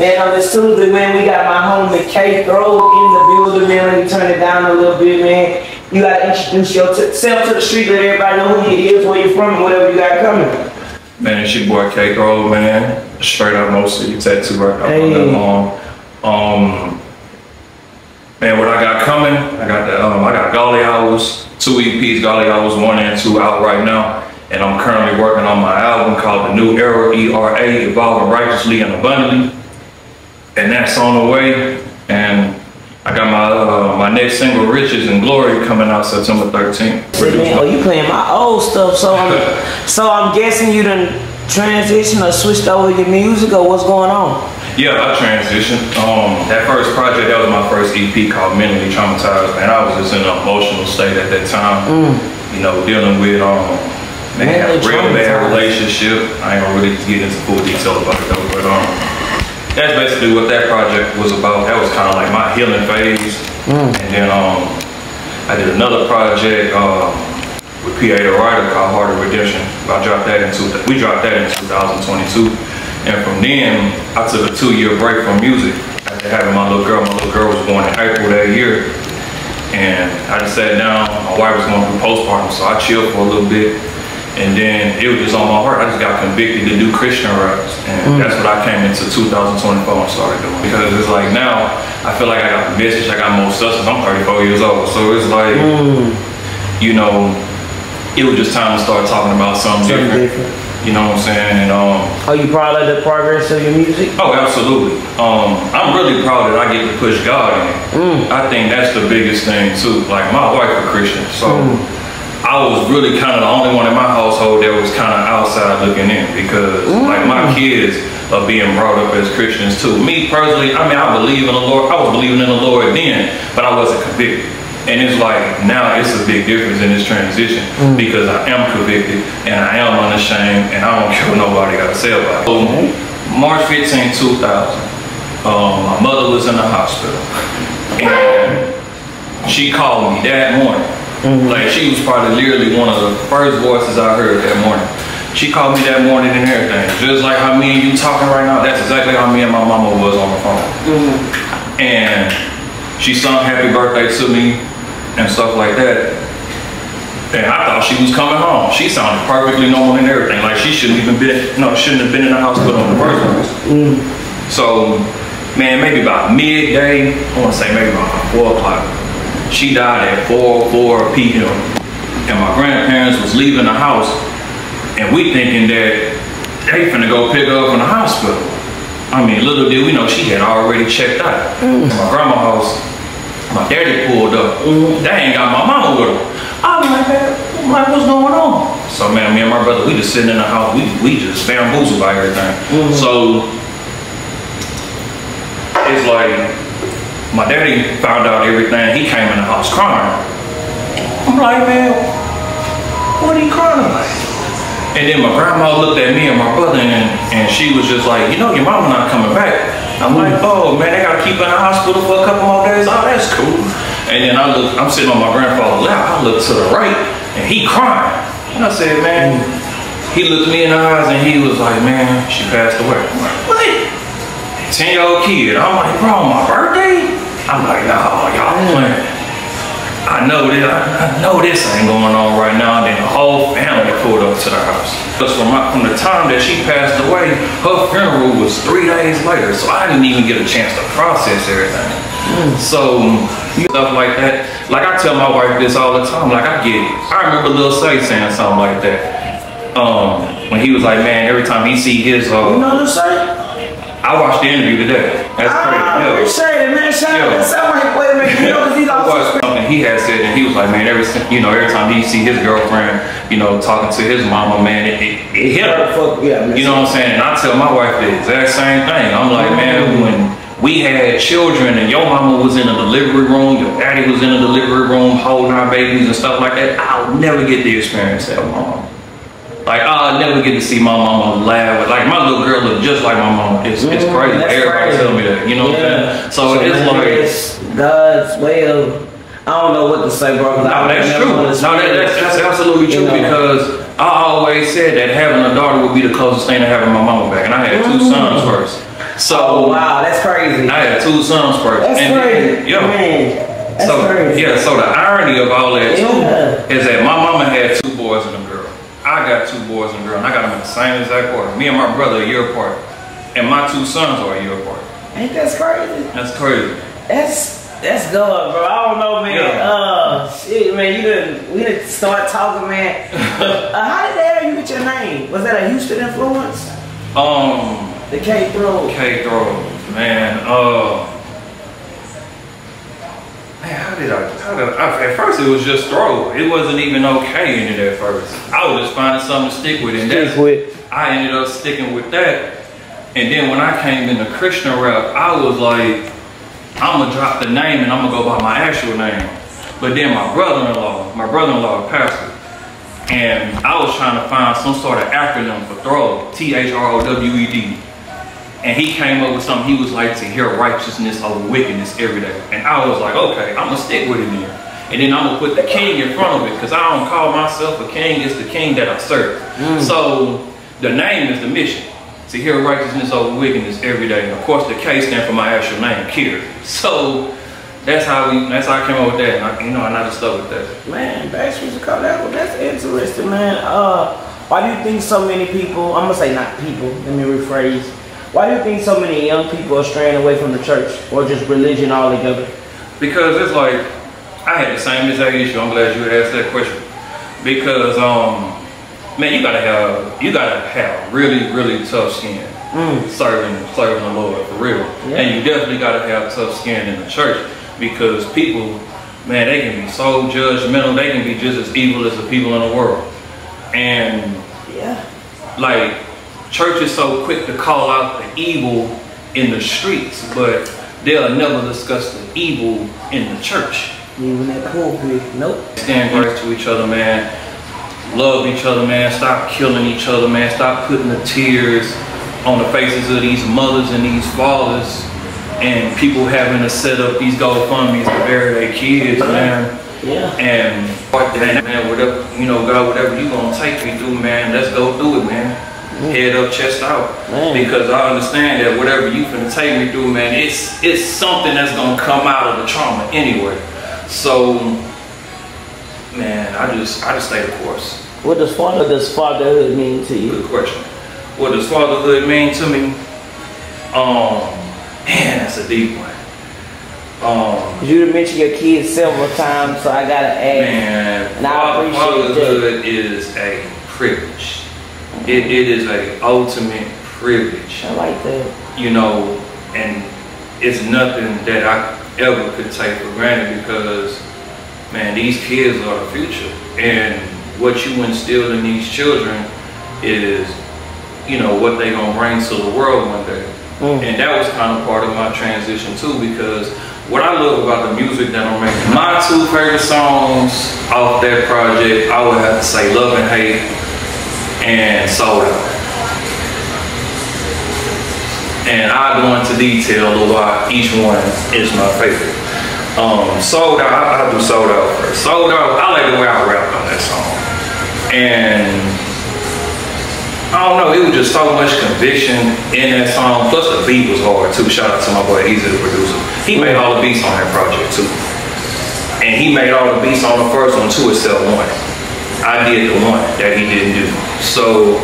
Man, this Tuesday, man, we got my homie Lecrae in the building, man. Let me turn it down a little bit, man. You gotta introduce yourself to the street, let everybody know who you is, where you from, and whatever you got coming. Man, it's your boy Lecrae, man. Straight up, mostly tattoo work. Hey. Man, what I got coming? I got Golly Hours, 2 EPs, Golly Hours 1 and 2 out right now. And I'm currently working on my album called The New Era, ERA, Evolving Righteously and Abundantly. And that's on the way. And I got my next single, Riches and Glory, coming out September 13th. Man, oh, you playing my old stuff, so I'm guessing you done transitioned or switched over your music, or what's going on? Yeah, I transitioned. That first project, that was my first EP called Mentally Traumatized, man. I was just in an emotional state at that time. You know, dealing with man, a real bad relationship. I ain't gonna really get into full detail about it though, but that's basically what that project was about. That was kind of like my healing phase. And then I did another project with PA the Writer called Heart of Redemption. We dropped that in 2022. And from then, I took a 2-year break from music after having my little girl. My little girl was born in April that year. And I just sat down, my wife was going through postpartum, so I chilled for a little bit. And then it was just on my heart. I just got convicted to do Christian raps. And that's what I came into 2024 and started doing. Because it's like now, I feel like I got the message, I got more substance. I'm 34 years old. So it's like, you know, it was just time to start talking about something different. You know what I'm saying? And, are you proud of the progress of your music? Oh, absolutely. I'm really proud that I get to push God in it. I think that's the biggest thing too. Like my wife is Christian, so I was really kind of the only one in my household that was kind of outside looking in, because like my kids are being brought up as Christians too. Me personally, I mean, I believe in the Lord. I was believing in the Lord then, but I wasn't convicted. And it's like, now it's a big difference in this transition, because I am convicted and I am unashamed and I don't care what nobody got to say about it. So, March 15, 2000, my mother was in the hospital and she called me that morning. Like she was probably literally one of the first voices I heard that morning. She called me that morning and everything. Just like how me and you talking right now, that's exactly how me and my mama was on the phone. And she sung happy birthday to me and stuff like that. And I thought she was coming home. She sounded perfectly normal and everything. Like she shouldn't have been in the hospital in the first place. So, man, maybe about midday, I want to say maybe about 4 o'clock. She died at 4 p.m. And my grandparents was leaving the house, and we thinking that they finna go pick her up from the hospital. I mean, little did we know she had already checked out. My grandma's house, my daddy pulled up. They ain't got my mama with him. I'm like, man, what's going on? So, man, me and my brother, we just sitting in the house. We just bamboozled by everything. So, it's like, my daddy found out everything. He came in the house crying. I'm like, man, what are you crying about? And then my grandma looked at me and my brother, and she was just like, you know, your mama not coming back. I'm like, oh man, they gotta keep her in the hospital for a couple more days. Oh, that's cool. And then I'm sitting on my grandfather's lap. I look to the right, and he crying. And I said, man, he looked me in the eyes, and he was like, man, she passed away. I'm like, what? 10-year-old kid. I'm like, bro, my birthday? I'm like, nah, y'all playing. I know this ain't going on right now. And then the whole family pulled up to the house. Because from the time that she passed away, her funeral was 3 days later. So I didn't even get a chance to process everything. So stuff like that. Like I tell my wife this all the time. Like I get it. I remember Lil Say saying something like that. When he was like, man, every time he see his you know Lil Say? I watched the interview today. That's crazy. Appreciate it, man. Shout out to somebody. Wait a minute, you know, because he's also something he had said, and he was like, man, every time he see his girlfriend, you know, talking to his mama, man, it hit her. You know what I'm saying? And I tell my wife the exact same thing. I'm like, man, when we had children and your mama was in the delivery room, your daddy was in the delivery room holding our babies and stuff like that, I'll never get the experience that mom. Like, I'll never get to see my mama laugh. Like, my little girl look just like my mama. It's crazy. Everybody tell me that. You know what I'm saying? So it's like, it's God's way of, I don't know what to say, bro. No, that's true. No, that's absolutely true, because I always said that having a daughter would be the closest thing to having my mama back. And I had 2 sons first. So oh wow, that's crazy. I had 2 sons first. That's crazy. Yeah. Man. That's crazy. Yeah, so the irony of all that too is that my mama had 2 boys and a girl. I got 2 boys and a girl, and I got them in the same exact order. Me and my brother a year apart, and my 2 sons are a year apart. Ain't that crazy? That's crazy. That's good, bro. I don't know, man. Yeah. Shit, man. We didn't start talking, man. How did the hell you get your name? Was that a Houston influence? The K throws. K throws, man. Man, how did I, at first it was just throw. It wasn't even okay in it at first. I was just finding something to stick with, and I ended up sticking with that. And then when I came into Christian rap, I was like, I'm gonna drop the name and I'm gonna go by my actual name. But then my brother-in-law, a pastor, and I was trying to find some sort of acronym for throw, THROWED. And he came up with something. He was like, to hear righteousness over wickedness every day. And I was like, okay, I'm gonna stick with it then. And then I'm gonna put the king in front of it, because I don't call myself a king, it's the king that I serve. So the name is the mission, to hear righteousness over wickedness every day. And of course the K stand for my actual name, Kier. So that's how I came up with that. And I just stuck with that. Man, that's interesting, man. Why do you think so many people, I'm gonna say not people, let me rephrase. Why do you think so many young people are straying away from the church or just religion altogether? Because it's like, I had the same exact issue. I'm glad you asked that question. Because, man, you gotta have really, really tough skin serving the Lord, for real. Yeah. And you definitely gotta have tough skin in the church, because people, man, they can be so judgmental. They can be just as evil as the people in the world. And like, church is so quick to call out the evil in the streets, but they'll never discuss the evil in the church. Even that pulpit, nope. Stand grace to each other, man. Love each other, man. Stop killing each other, man. Stop putting the tears on the faces of these mothers and these fathers, and people having to set up these GoFundMes to bury their kids, man. Yeah. And man, whatever, God, whatever you gonna take me through, man, let's go through it, man. Head up, chest out, because I understand that whatever you finna take me through, man, it's something that's gonna come out of the trauma anyway. So, man, I just stay the course. What does fatherhood mean to you? Good question. What does fatherhood mean to me? Man, that's a deep one. You mentioned your kids several times, so I gotta ask. Man, and I appreciate fatherhood is a privilege. It is a ultimate privilege. I like that. And it's nothing that I ever could take for granted, because, man, these kids are the future. And what you instill in these children is, what they gonna bring to the world one day. And that was kind of part of my transition too, because what I love about the music that I'm making, my 2 favorite songs off that project, I would have to say Love and Hate and Sold Out. And I'll go into detail of why each one is my favorite. Sold Out, I'll do Sold Out first. Sold Out, I like the way I rap on that song. And I don't know, it was just so much conviction in that song. Plus the beat was hard too. Shout out to my boy Easy, the producer. He made all the beats on that project too. And he made all the beats on the first one too, except one. I did the one that he didn't do. So,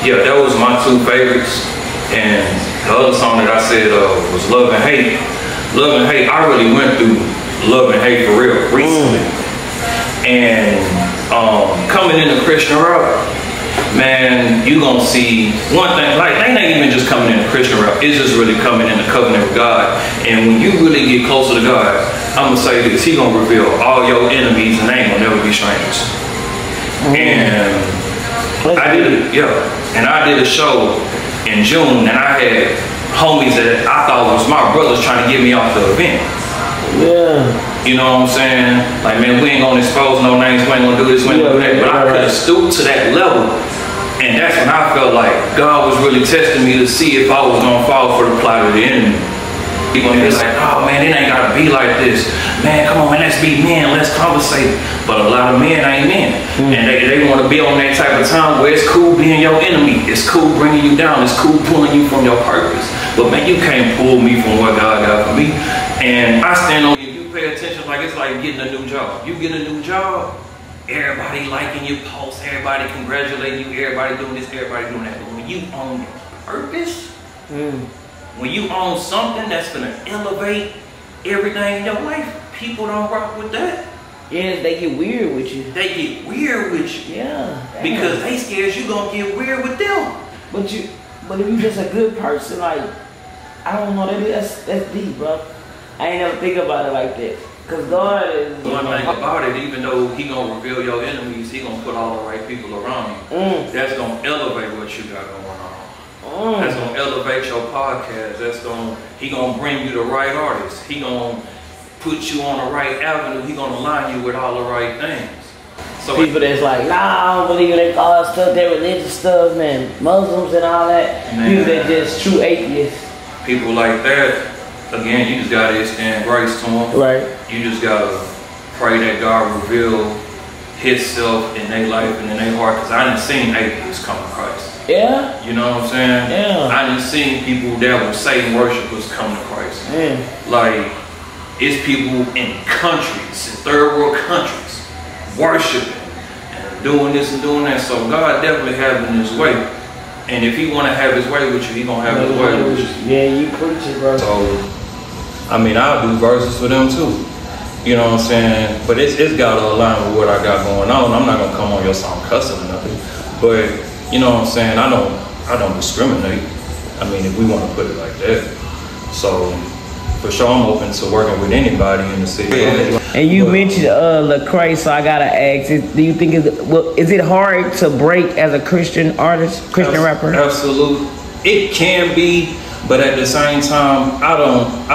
yeah, that was my 2 favorites. And the other song that I said was Love and Hate. Love and Hate, I really went through Love and Hate for real recently. And coming into Christian rap, man, you gonna see one thing, like, they ain't even just coming into Christian rap, it's just really coming into covenant with God. And when you really get closer to God, I'm gonna say this, he gonna reveal all your enemies and they ain't gonna never be strangers. And I did a show in June, and I had homies that I thought was my brothers trying to get me off the event. Yeah. You know what I'm saying? Like, man, we ain't gonna expose no names, we ain't gonna do this, we ain't gonna do that. But I could have stooped to that level. And that's when I felt like God was really testing me to see if I was gonna fall for the plot of the enemy. People are like, oh man, it ain't gotta be like this. Man, come on, man, let's be men, let's conversate. But a lot of men ain't men. And they want to be on that type of time where it's cool being your enemy. It's cool bringing you down. It's cool pulling you from your purpose. But man, you can't pull me from what God got for me. And I stand on you. You pay attention, like it's like getting a new job. You get a new job, everybody liking your posts, everybody congratulating you, everybody doing this, everybody doing that. But when you own your purpose, when you own something that's gonna elevate everything in your life, people don't rock with that. Yeah, they get weird with you. They get weird with you. Yeah. Because they scared you gonna get weird with them. But if you just a good person, like, I don't know, that's deep, bro. I ain't never think about it like that. Cause God is. One thing about it, even though He gonna reveal your enemies, He gonna put all the right people around you. That's gonna elevate what you got going on. That's gonna elevate your podcast. He gonna bring you the right artists. He gonna put you on the right avenue. He gonna line you with all the right things. So people that's like, nah, I don't believe in that God stuff, that religious stuff, man, Muslims and all that. Man. People that just true atheists. People like that, again, you just gotta extend grace to them. Right. You just gotta pray that God reveal Himself in their life and in their heart. Cause I done seen atheists come to Christ. Yeah. You know what I'm saying? Yeah. I done seen people that were Satan worshipers come to Christ. Yeah. Like, it's people in countries, in third world countries, worshiping and doing this and doing that. So God definitely having His way. And if He want to have His way with you, He gonna have His way with you. Yeah, you preach it, bro. So, I mean, I'll do verses for them too. You know what I'm saying? But it's got to align with what I got going on. I'm not gonna come on your song cussing or nothing. But you know what I'm saying? I don't discriminate. I mean, if we want to put it like that. So, for sure, I'm open to working with anybody in the city. And you mentioned Lecrae, so I gotta ask: do you think is it hard to break as a Christian artist, Christian rapper? Absolutely, it can be, but at the same time, I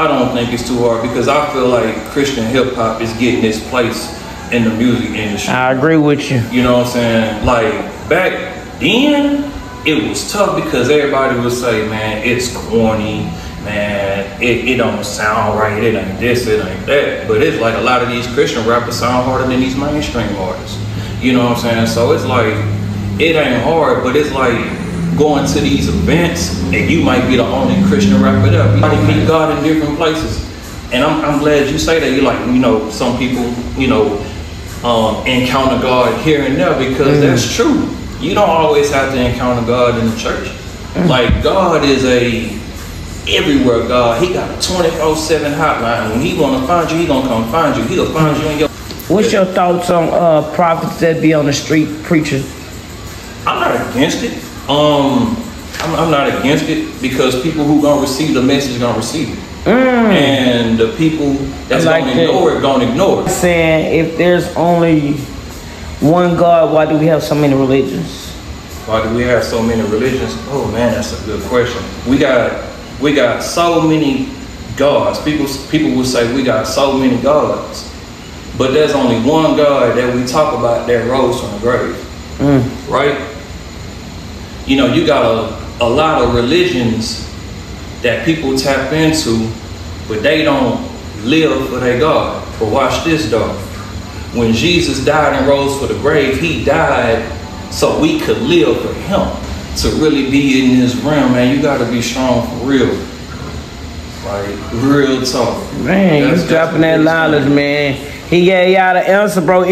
don't think it's too hard because I feel like Christian hip hop is getting its place in the music industry. I agree with you. You know what I'm saying? Like back then, it was tough because everybody would say, "Man, it's corny." Man, it don't sound right, it ain't this, it ain't that. But it's like a lot of these Christian rappers sound harder than these mainstream artists. You know what I'm saying? So it's like, it ain't hard, but it's like going to these events and you might be the only Christian rapper there. You might meet God in different places. And I'm glad you say that. You like, you know, some people, you know, encounter God here and there because that's true. You don't always have to encounter God in the church. Like God is everywhere, God. He got a 24/7 hotline. When He wanna find you, He gonna come find you. He'll find you in your. What's your thoughts on prophets that be on the street preaching? I'm not against it. I'm not against it because people who gonna receive the message gonna receive it, and the people that's gonna ignore it gonna ignore it. Saying if there's only one God, why do we have so many religions? Why do we have so many religions? Oh man, that's a good question. We got so many gods. People will say we got so many gods, but there's only one God that we talk about that rose from the grave, right? You know, you got a lot of religions that people tap into, but they don't live for their God. But watch this though. When Jesus died and rose for the grave, He died so we could live for Him. To really be in this realm, man, you gotta be strong for real. Like, real talk. Man, you dropping that knowledge, man. He gave y'all the answer, bro.